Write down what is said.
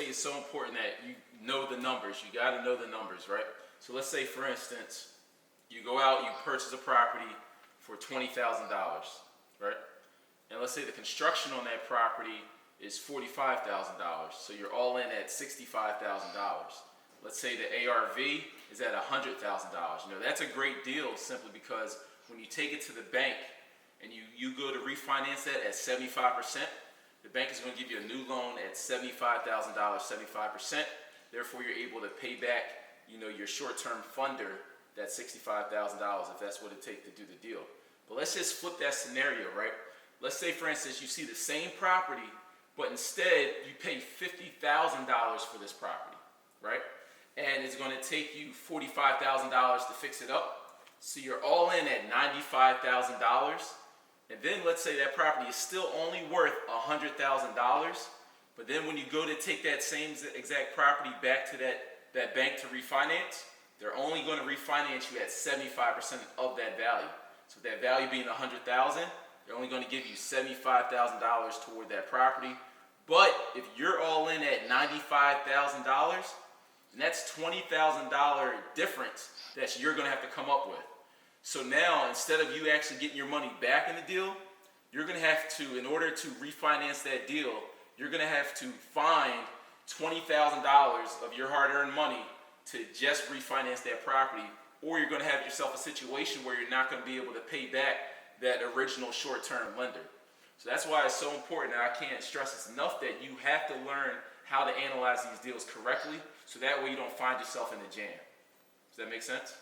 it's so important that you know the numbers. You got to know the numbers, right? So let's say, for instance, you go out, you purchase a property for $20,000, right? And let's say the construction on that property is $45,000. So you're all in at $65,000. Let's say the ARV is at $100,000. That's a great deal simply because when you take it to the bank and you go to refinance that at 75%, the bank is going to give you a new loan at $75,000, 75%. Therefore, you're able to pay back, your short-term funder that $65,000 if that's what it takes to do the deal. But let's just flip that scenario, right? Let's say, for instance, you see the same property, but instead you pay $50,000 for this property, right? And it's going to take you $45,000 to fix it up. So you're all in at $95,000. And then let's say that property is still only worth $100,000. But then when you go to take that same exact property back to that bank to refinance, they're only going to refinance you at 75% of that value. So that value being $100,000, they're only going to give you $75,000 toward that property. But if you're all in at $95,000, then that's $20,000 difference that you're going to have to come up with. So now, instead of you actually getting your money back in the deal, you're going to have to, in order to refinance that deal, you're going to have to find $20,000 of your hard-earned money to just refinance that property, or you're going to have yourself a situation where you're not going to be able to pay back that original short-term lender. So that's why it's so important, and I can't stress this enough, that you have to learn how to analyze these deals correctly, so that way you don't find yourself in a jam. Does that make sense?